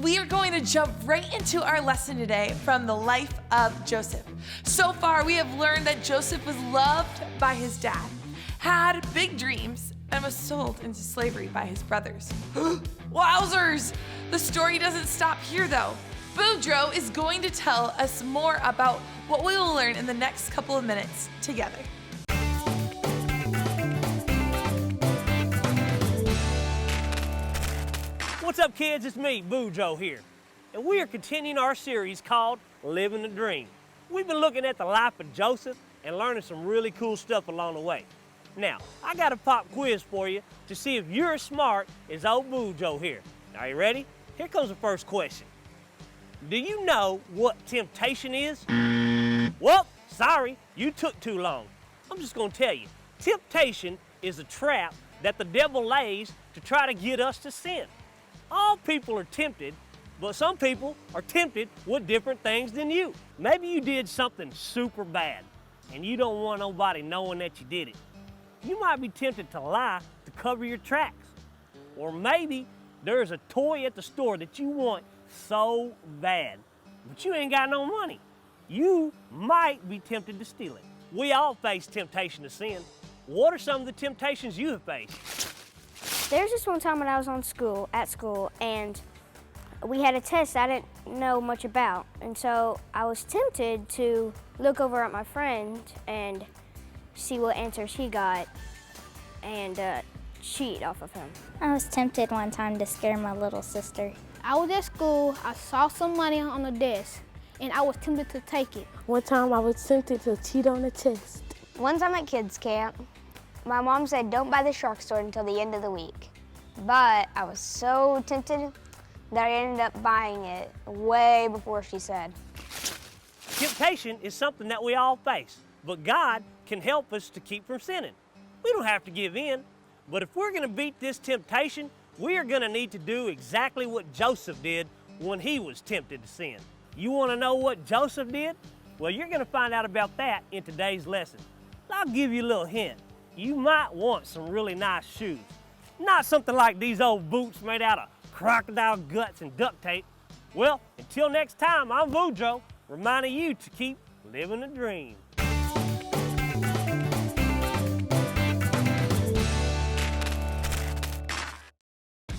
we are going to jump right into our lesson today from the life of Joseph. So far, we have learned that Joseph was loved by his dad, had big dreams, and was sold into slavery by his brothers. Wowzers! The story doesn't stop here though. Boudreaux is going to tell us more about what we will learn in the next couple of minutes together. What's up, kids? It's me, Boudreaux here. And we are continuing our series called Living the Dream. We've been looking at the life of Joseph and learning some really cool stuff along the way. Now, I got a pop quiz for you to see if you're as smart as old Boudreaux here. Are you ready? Here comes the first question. Do you know what temptation is? Well, sorry, you took too long. I'm just gonna tell you. Temptation is a trap that the devil lays to try to get us to sin. All people are tempted, but some people are tempted with different things than you. Maybe you did something super bad and you don't want nobody knowing that you did it. You might be tempted to lie to cover your tracks. Or maybe there's a toy at the store that you want so bad, but you ain't got no money. You might be tempted to steal it. We all face temptation to sin. What are some of the temptations you have faced? There's this one time when I was at school, and we had a test I didn't know much about. And so I was tempted to look over at my friend and see what answers he got and cheat off of him. I was tempted one time to scare my little sister. I was at school, I saw some money on the desk, and I was tempted to take it. One time I was tempted to cheat on a test. One time at kids camp, my mom said don't buy the shark sword until the end of the week. But I was so tempted that I ended up buying it way before she said. Temptation is something that we all face, but God can help us to keep from sinning. We don't have to give in, but if we're gonna beat this temptation, we are gonna need to do exactly what Joseph did when he was tempted to sin. You wanna know what Joseph did? Well, you're gonna find out about that in today's lesson. I'll give you a little hint. You might want some really nice shoes. Not something like these old boots made out of crocodile guts and duct tape. Well, until next time, I'm Boudreaux, reminding you to keep living the dream.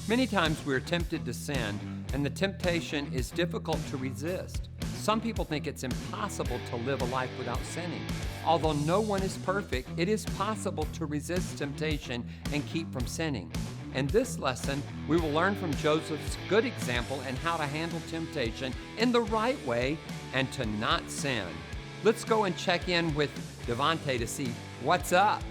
Many times we are tempted to sin, and the temptation is difficult to resist. Some people think it's impossible to live a life without sinning. Although no one is perfect, it is possible to resist temptation and keep from sinning. In this lesson, we will learn from Joseph's good example and how to handle temptation in the right way and to not sin. Let's go and check in with Devontae to see what's up.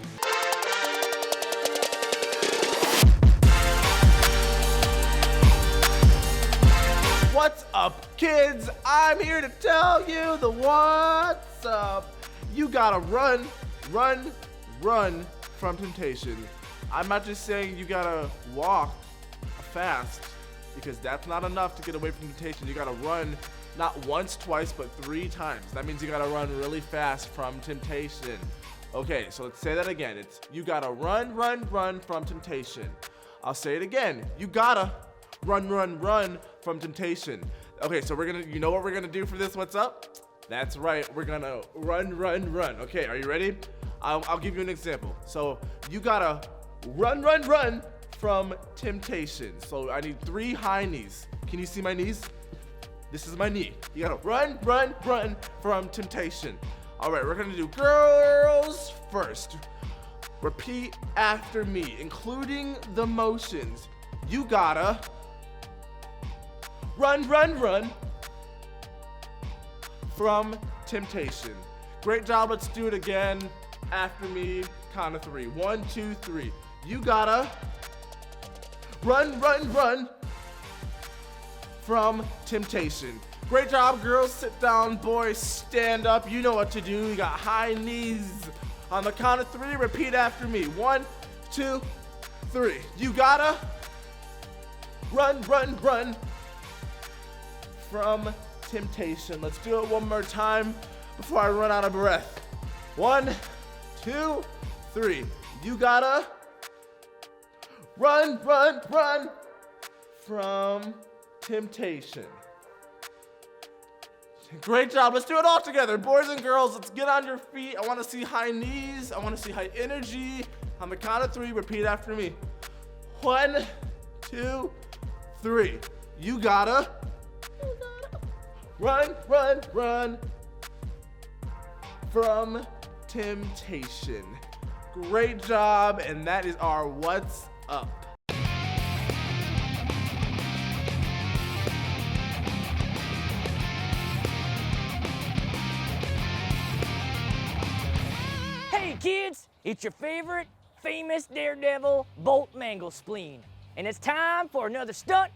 What's up, kids? I'm here to tell you the what's up. You gotta run from temptation. I'm not just saying you gotta walk fast, because that's not enough to get away from temptation. You gotta run not once, twice, but 3 times. That means you gotta run really fast from temptation. Okay, so let's say that again. It's you gotta run from temptation. I'll say it again. You gotta run from temptation. Okay, so you know what we're gonna do for this what's up? That's right, we're gonna run. Okay, are you ready? I'll give you an example. So you gotta run from temptation. So I need 3 high knees. Can you see my knees? This is my knee. You gotta run from temptation. All right, we're gonna do girls first. Repeat after me, including the motions. You gotta run from temptation. Great job, let's do it again. After me, count of 3. 1, 2, 3. You gotta run from temptation. Great job, girls. Sit down, boys, stand up. You know what to do. You got high knees. On the count of 3, repeat after me. 1, 2, 3. You gotta run from temptation. Let's do it one more time before I run out of breath. 1, 2, 3. You gotta run from temptation. Great job. Let's do it all together. Boys and girls, let's get on your feet. I want to see high knees. I want to see high energy. On the count of 3, repeat after me. 1, 2, 3. You gotta run, run, run from temptation. Great job, and that is our What's Up. Hey kids, it's your favorite famous daredevil, Bolt Manglespleen. And it's time for another stunt.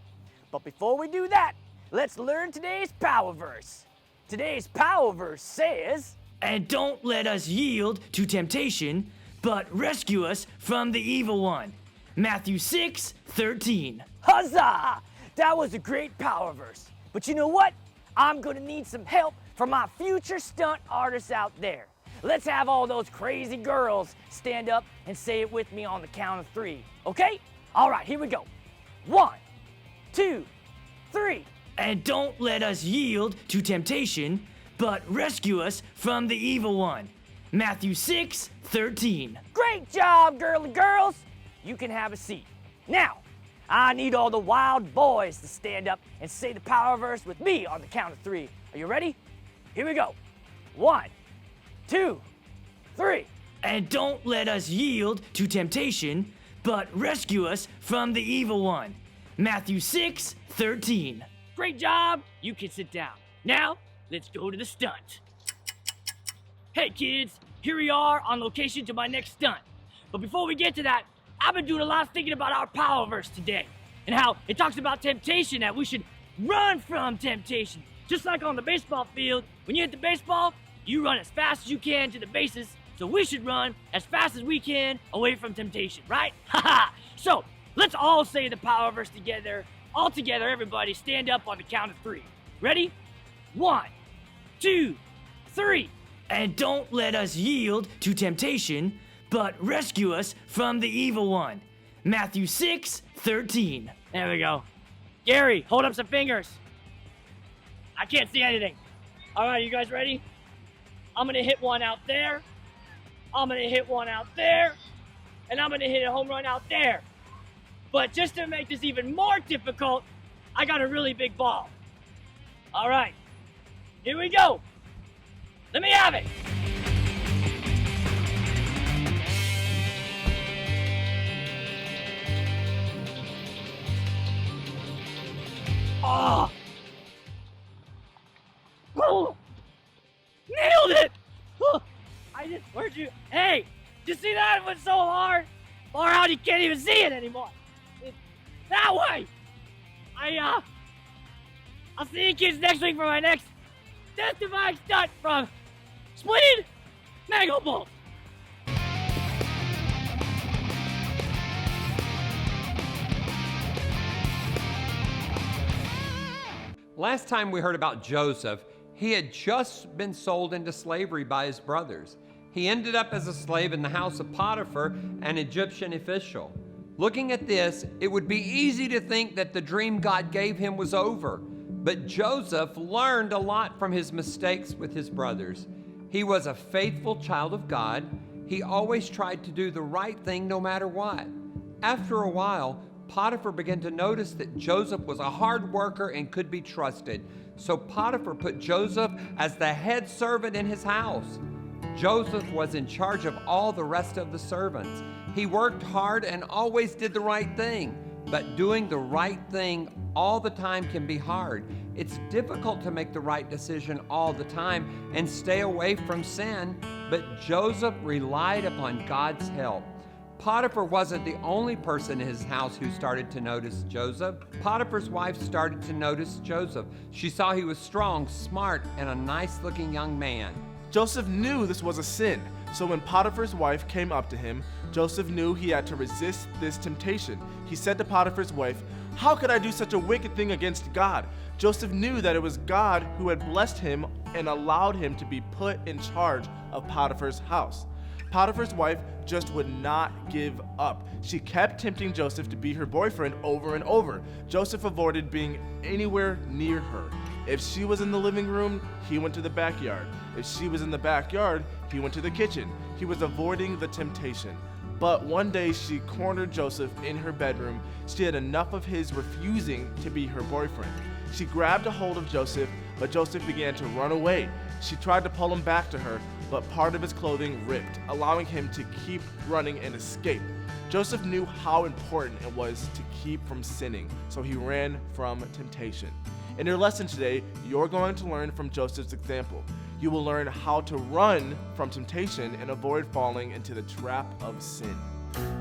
But before we do that, let's learn today's power verse. Today's power verse says, "And don't let us yield to temptation, but rescue us from the evil one." Matthew 6:13. Huzzah! That was a great power verse. But you know what? I'm gonna need some help from my future stunt artists out there. Let's have all those crazy girls stand up and say it with me on the count of 3, okay? All right, here we go. 1, 2, 3. And don't let us yield to temptation, but rescue us from the evil one. Matthew 6:13. Great job, girly girls. You can have a seat. Now, I need all the wild boys to stand up and say the power verse with me on the count of 3. Are you ready? Here we go. 1, 2, 3. And don't let us yield to temptation, but rescue us from the evil one. Matthew 6:13. Great job. You can sit down. Now, let's go to the stunt. Hey kids, here we are on location to my next stunt. But before we get to that, I've been doing a lot of thinking about our power verse today and how it talks about temptation, that we should run from temptation. Just like on the baseball field, when you hit the baseball, you run as fast as you can to the bases, so we should run as fast as we can away from temptation, right? Haha! So, let's all say the power verse together. All together, everybody, stand up on the count of 3. Ready? 1, 2, 3. And don't let us yield to temptation, but rescue us from the evil one. Matthew 6:13. There we go. Gary, hold up some fingers. I can't see anything. All right, you guys ready? I'm gonna hit one out there. I'm gonna hit one out there. And I'm gonna hit a home run out there. But just to make this even more difficult, I got a really big ball. All right, here we go. Let me have it. Oh! Oh! Nailed it! Oh, where'd you? Hey, did you see that? It went so hard. Far out you can't even see it anymore. That way! I'll see you kids next week for my next testifying stunt from Spleen Mangle Bolt. Last time we heard about Joseph, he had just been sold into slavery by his brothers. He ended up as a slave in the house of Potiphar, an Egyptian official. Looking at this, it would be easy to think that the dream God gave him was over. But Joseph learned a lot from his mistakes with his brothers. He was a faithful child of God. He always tried to do the right thing no matter what. After a while, Potiphar began to notice that Joseph was a hard worker and could be trusted. So Potiphar put Joseph as the head servant in his house. Joseph was in charge of all the rest of the servants. He worked hard and always did the right thing. But doing the right thing all the time can be hard. It's difficult to make the right decision all the time and stay away from sin, but Joseph relied upon God's help. Potiphar wasn't the only person in his house who started to notice Joseph. Potiphar's wife started to notice Joseph. She saw he was strong, smart, and a nice-looking young man. Joseph knew this was a sin, so when Potiphar's wife came up to him, Joseph knew he had to resist this temptation. He said to Potiphar's wife, "How could I do such a wicked thing against God?" Joseph knew that it was God who had blessed him and allowed him to be put in charge of Potiphar's house. Potiphar's wife just would not give up. She kept tempting Joseph to be her boyfriend over and over. Joseph avoided being anywhere near her. If she was in the living room, he went to the backyard. If she was in the backyard, he went to the kitchen. He was avoiding the temptation. But one day she cornered Joseph in her bedroom. She had enough of his refusing to be her boyfriend. She grabbed a hold of Joseph, but Joseph began to run away. She tried to pull him back to her, but part of his clothing ripped, allowing him to keep running and escape. Joseph knew how important it was to keep from sinning, so he ran from temptation. In your lesson today, you're going to learn from Joseph's example. You will learn how to run from temptation and avoid falling into the trap of sin.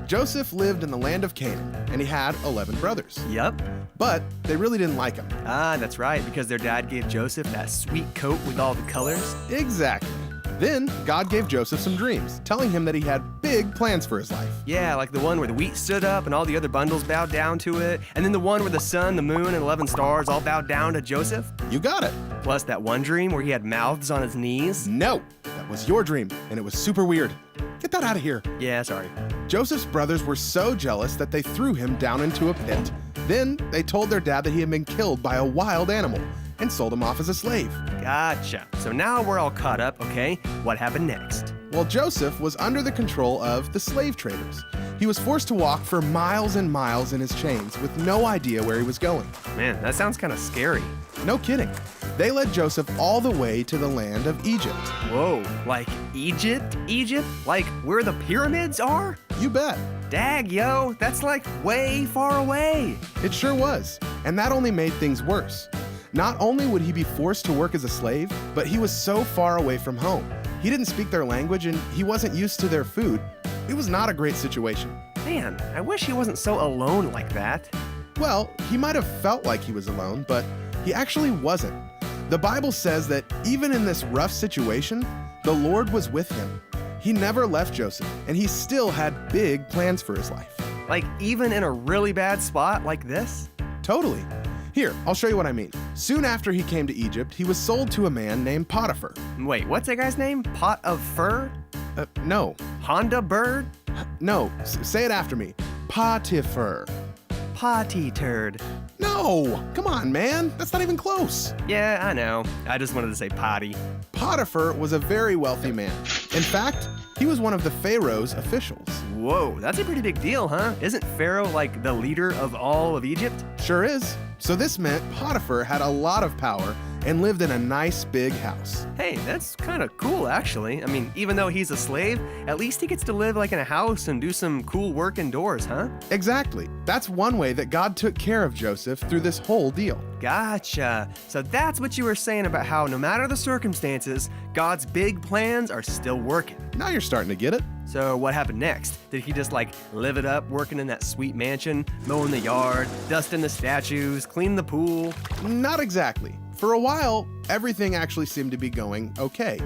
Joseph lived in the land of Canaan, and he had 11 brothers. Yep. But they really didn't like him. Ah, that's right, because their dad gave Joseph that sweet coat with all the colors. Exactly. Then God gave Joseph some dreams, telling him that he had big plans for his life. Yeah, like the one where the wheat stood up and all the other bundles bowed down to it, and then the one where the sun, the moon, and 11 stars all bowed down to Joseph. You got it. Plus that one dream where he had mouths on his knees. No, that was your dream, and it was super weird. Get that out of here. Yeah, sorry. Joseph's brothers were so jealous that they threw him down into a pit. Then they told their dad that he had been killed by a wild animal and sold him off as a slave. Gotcha. So now we're all caught up, okay? What happened next? Well, Joseph was under the control of the slave traders. He was forced to walk for miles and miles in his chains with no idea where he was going. Man, that sounds kind of scary. No kidding. They led Joseph all the way to the land of Egypt. Whoa, like Egypt? Egypt? Like where the pyramids are? You bet. Dag, yo, that's like way far away. It sure was. And that only made things worse. Not only would he be forced to work as a slave, but he was so far away from home. He didn't speak their language and he wasn't used to their food. It was not a great situation. Man, I wish he wasn't so alone like that. Well, he might have felt like he was alone, but he actually wasn't. The Bible says that even in this rough situation, the Lord was with him. He never left Joseph, and he still had big plans for his life. Like even in a really bad spot like this? Totally. Here, I'll show you what I mean. Soon after he came to Egypt, he was sold to a man named Potiphar. Wait, what's that guy's name? Pot of Fur? No. Honda Bird? No, say it after me. Potiphar. Potty turd. No, come on, man. That's not even close. Yeah, I know. I just wanted to say potty. Potiphar was a very wealthy man. In fact, he was one of the Pharaoh's officials. Whoa, that's a pretty big deal, huh? Isn't Pharaoh like the leader of all of Egypt? Sure is. So this meant Potiphar had a lot of power and lived in a nice big house. Hey, that's kind of cool, actually. I mean, even though he's a slave, at least he gets to live like in a house and do some cool work indoors, huh? Exactly. That's one way that God took care of Joseph through this whole deal. Gotcha. So that's what you were saying about how no matter the circumstances, God's big plans are still working. Now you're starting to get it. So what happened next? Did he just like live it up working in that sweet mansion, mowing the yard, dusting the statues, cleaning the pool? Not exactly. For a while, everything actually seemed to be going okay.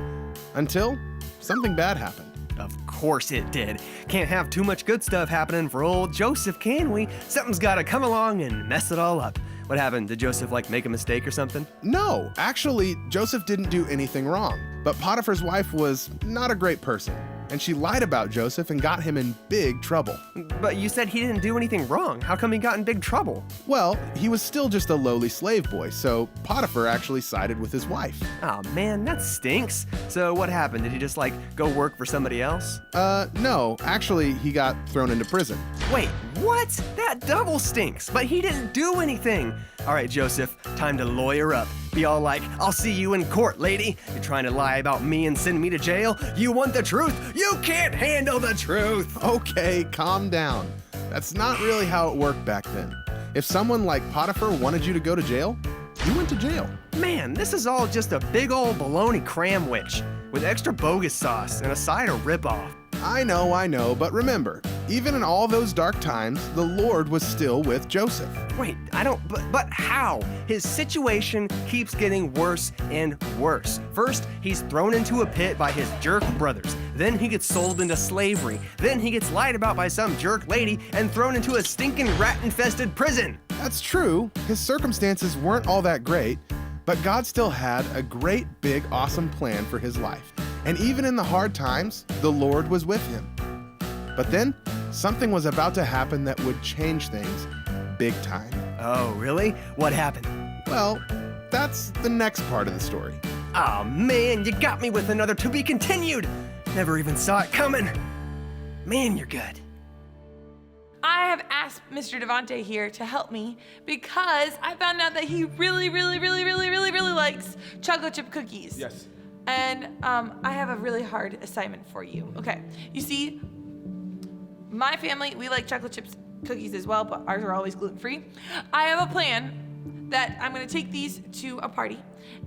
Until something bad happened. Of course it did. Can't have too much good stuff happening for old Joseph, can we? Something's gotta come along and mess it all up. What happened? Did Joseph like make a mistake or something? No, actually, Joseph didn't do anything wrong. But Potiphar's wife was not a great person, and she lied about Joseph and got him in big trouble. But you said he didn't do anything wrong. How come he got in big trouble? Well, he was still just a lowly slave boy, so Potiphar actually sided with his wife. Oh man, that stinks. So what happened? Did he just like go work for somebody else? No, actually, he got thrown into prison. Wait, what? That double stinks, but he didn't do anything. All right, Joseph, time to lawyer up. Be all like, I'll see you in court, lady. You're trying to lie about me and send me to jail? You want the truth? You can't handle the truth. Okay, calm down. That's not really how it worked back then. If someone like Potiphar wanted you to go to jail, you went to jail. Man, this is all just a big old bologna cramwich with extra bogus sauce and a side of ripoff. I know, but remember, even in all those dark times, the Lord was still with Joseph. Wait, but how? His situation keeps getting worse and worse. First, he's thrown into a pit by his jerk brothers. Then he gets sold into slavery. Then he gets lied about by some jerk lady and thrown into a stinking rat-infested prison. That's true. His circumstances weren't all that great, but God still had a great, big, awesome plan for his life. And even in the hard times, the Lord was with him. But then, something was about to happen that would change things big time. Oh, really? What happened? Well, that's the next part of the story. Oh man, you got me with another to be continued. Never even saw it coming. Man, you're good. I have asked Mr. Devante here to help me because I found out that he really likes chocolate chip cookies. Yes. And I have a really hard assignment for you. Okay, you see, my family, we like chocolate chip cookies as well, but ours are always gluten-free. I have a plan that I'm gonna take these to a party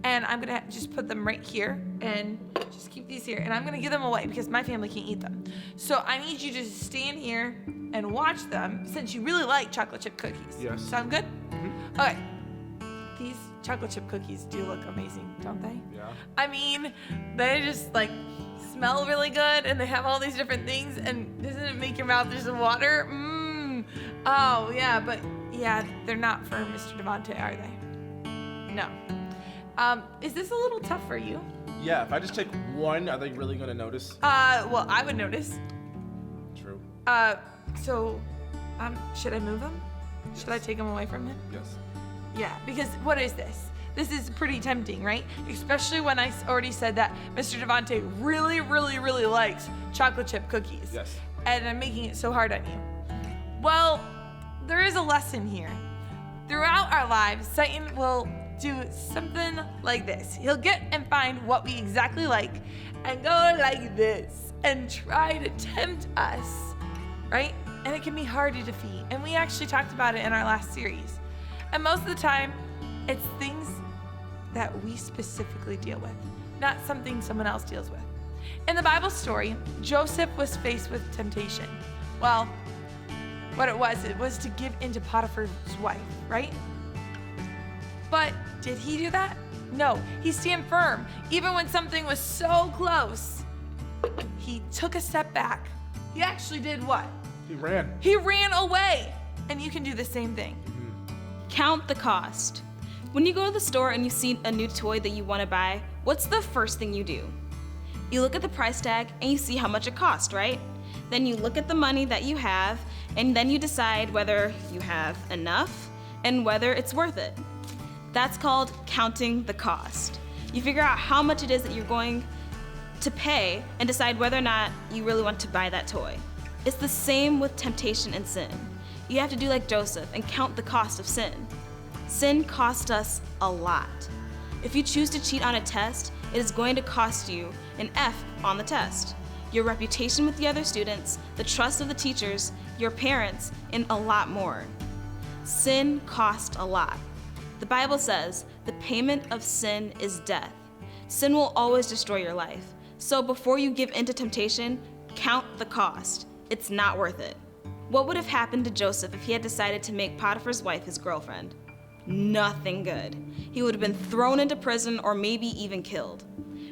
and I'm gonna just put them right here and just keep these here and I'm gonna give them away because my family can't eat them. So I need you to stand here and watch them since you really like chocolate chip cookies. Yes. Sound good? Mm-hmm. Okay. These chocolate chip cookies do look amazing, don't they? Yeah. I mean, they just like smell really good and they have all these different things and doesn't it make your mouth just water? Mmm. Oh yeah, but yeah, they're not for Mr. Devante, are they? No. Is this a little tough for you? Yeah, if I just take one, are they really gonna notice? Well, I would notice. True. So, should I move him? Yes. Should I take him away from him? Yes. Yeah, because what is this? This is pretty tempting, right? Especially when I already said that Mr. Devante really likes chocolate chip cookies. Yes. And I'm making it so hard on you. Well, there is a lesson here. Throughout our lives, Satan will do something like this. He'll get and find what we exactly like and go like this and try to tempt us, right? And it can be hard to defeat. And we actually talked about it in our last series. And most of the time, it's things that we specifically deal with, not something someone else deals with. In the Bible story, Joseph was faced with temptation. Well, what it was to give in to Potiphar's wife, right? But did he do that? No, he stand firm. Even when something was so close, he took a step back. He actually did what? He ran. He ran away. And you can do the same thing. Count the cost. When you go to the store and you see a new toy that you want to buy, what's the first thing you do? You look at the price tag and you see how much it costs, right? Then you look at the money that you have and then you decide whether you have enough and whether it's worth it. That's called counting the cost. You figure out how much it is that you're going to pay and decide whether or not you really want to buy that toy. It's the same with temptation and sin. You have to do like Joseph and count the cost of sin. Sin costs us a lot. If you choose to cheat on a test, it is going to cost you an F on the test, your reputation with the other students, the trust of the teachers, your parents, and a lot more. Sin costs a lot. The Bible says the payment of sin is death. Sin will always destroy your life. So before you give in to temptation, count the cost. It's not worth it. What would have happened to Joseph if he had decided to make Potiphar's wife his girlfriend? Nothing good. He would have been thrown into prison or maybe even killed.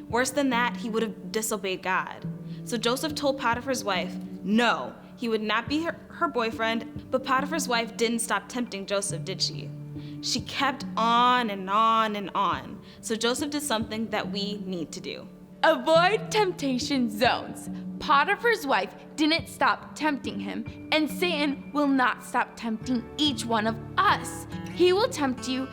Worse than that, he would have disobeyed God. So Joseph told Potiphar's wife, no, he would not be her boyfriend, but Potiphar's wife didn't stop tempting Joseph, did she? She kept on and on and on. So Joseph did something that we need to do. Avoid temptation zones. Potiphar's wife didn't stop tempting him, and Satan will not stop tempting each one of us. He will tempt you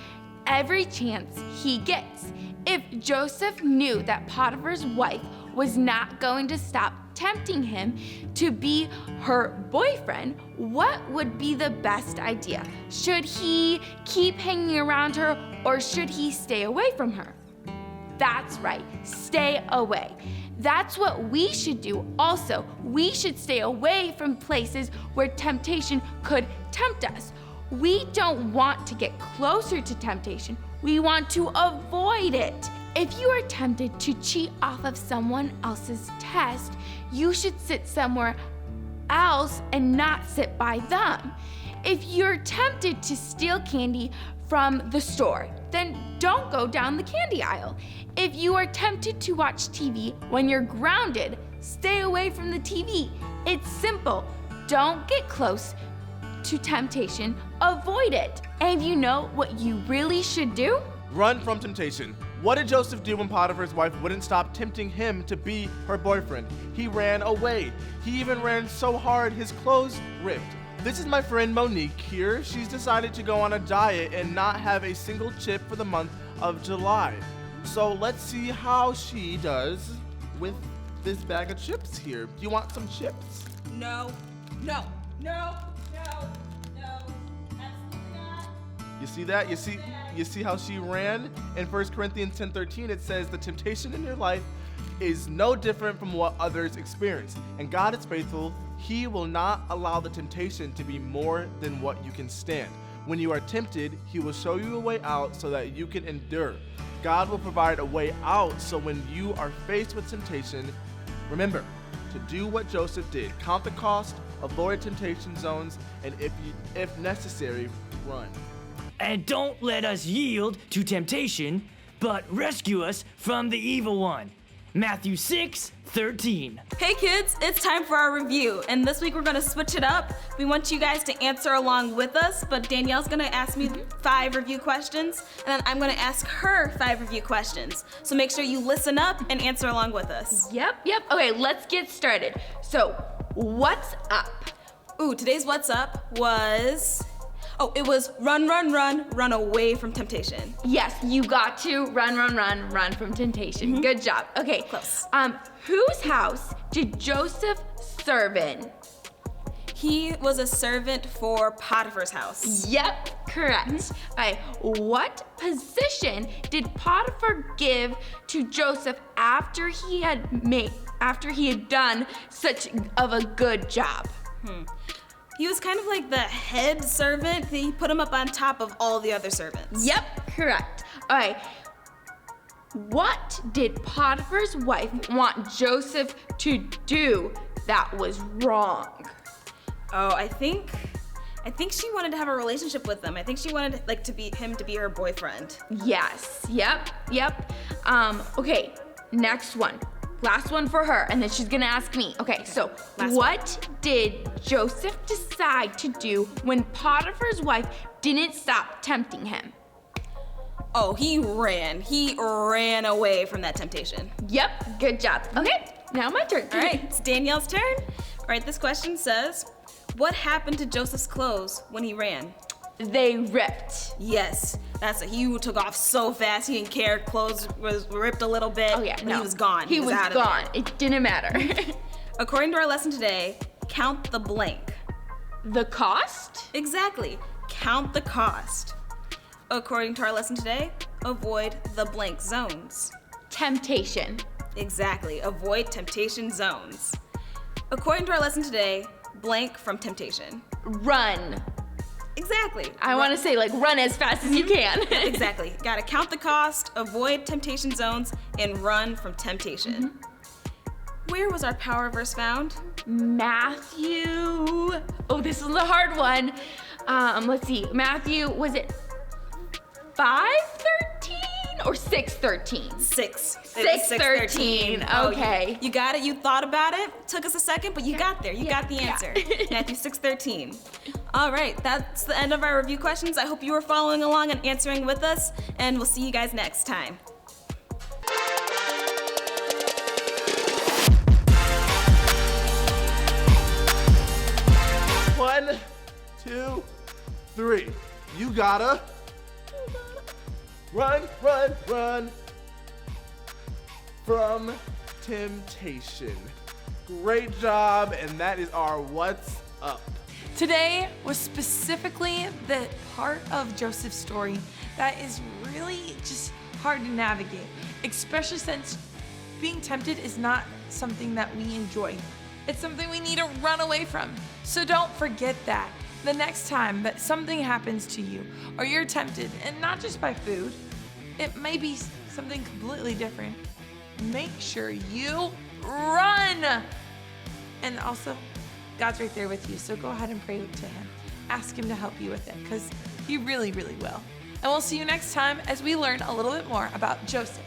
every chance he gets. If Joseph knew that Potiphar's wife was not going to stop tempting him to be her boyfriend, what would be the best idea? Should he keep hanging around her or should he stay away from her? That's right, stay away. That's what we should do also. We should stay away from places where temptation could tempt us. We don't want to get closer to temptation. We want to avoid it. If you are tempted to cheat off of someone else's test, you should sit somewhere else and not sit by them. If you're tempted to steal candy from the store, then don't go down the candy aisle. If you are tempted to watch TV when you're grounded, stay away from the TV. It's simple. Don't get close to temptation, avoid it. And you know what you really should do? Run from temptation. What did Joseph do when Potiphar's wife wouldn't stop tempting him to be her boyfriend? He ran away. He even ran so hard his clothes ripped. This is my friend Monique here. She's decided to go on a diet and not have a single chip for the month of July. So let's see how she does with this bag of chips here. Do you want some chips? No, no, no, no, no. Absolutely not. You see that? You see how she ran? In 1 Corinthians 10:13 it says the temptation in your life is no different from what others experience. And God is faithful. He will not allow the temptation to be more than what you can stand. When you are tempted, he will show you a way out so that you can endure. God will provide a way out so when you are faced with temptation, remember to do what Joseph did. Count the cost, avoid temptation zones, and if necessary, run. And don't let us yield to temptation, but rescue us from the evil one. Matthew 6:13. Hey kids, it's time for our review. And this week we're gonna switch it up. We want you guys to answer along with us, but Danielle's gonna ask me 5 review questions, and then I'm gonna ask her 5 review questions. So make sure you listen up and answer along with us. Yep. Okay, let's get started. So, what's up? Ooh, today's what's up was... it was run away from temptation. Yes, you got to run from temptation. Good job. Okay. Close. Whose house did Joseph serve in? He was a servant for Potiphar's house. Yep, correct. Okay, what position did Potiphar give to Joseph after he had done such of a good job? He was kind of like the head servant. He put him up on top of all the other servants. Yep, correct. All right. What did Potiphar's wife want Joseph to do that was wrong? Oh, I think she wanted to have a relationship with him. I think she wanted him to be her boyfriend. Yes. Yep. Okay, next one. Last one for her, and then she's gonna ask me. Okay, so what did Joseph decide to do when Potiphar's wife didn't stop tempting him? Oh, he ran away from that temptation. Yep, good job. Okay, now my turn. All right, it's Danielle's turn. All right, this question says, what happened to Joseph's clothes when he ran? They ripped. Yes, he took off so fast, he didn't care. Clothes was ripped a little bit. Oh yeah, but he was gone. He was out gone. Of it didn't matter. According to our lesson today, count the blank. The cost? Exactly. Count the cost. According to our lesson today, avoid the blank zones. Temptation. Exactly. Avoid temptation zones. According to our lesson today, blank from temptation. Run. Exactly. I want to say run as fast as you can. Exactly. Gotta count the cost, avoid temptation zones, and run from temptation. Where was our power verse found? Matthew. Oh, this is the hard one. Let's see. Matthew, was it 5:13 or 6:13? 6:13. Okay. You got it. You thought about it. Took us a second, but you got there. You got the answer. Matthew 6:13. All right. That's the end of our review questions. I hope you were following along and answering with us, and we'll see you guys next time. One, 2, 3. You gotta run from temptation. Great job, and that is our what's up. Today was specifically the part of Joseph's story that is really just hard to navigate, especially since being tempted is not something that we enjoy. It's something we need to run away from. So don't forget that. The next time that something happens to you or you're tempted, and not just by food, it may be something completely different, make sure you run. And also, God's right there with you, so go ahead and pray to him. Ask him to help you with it, because he really, really will. And we'll see you next time as we learn a little bit more about Joseph.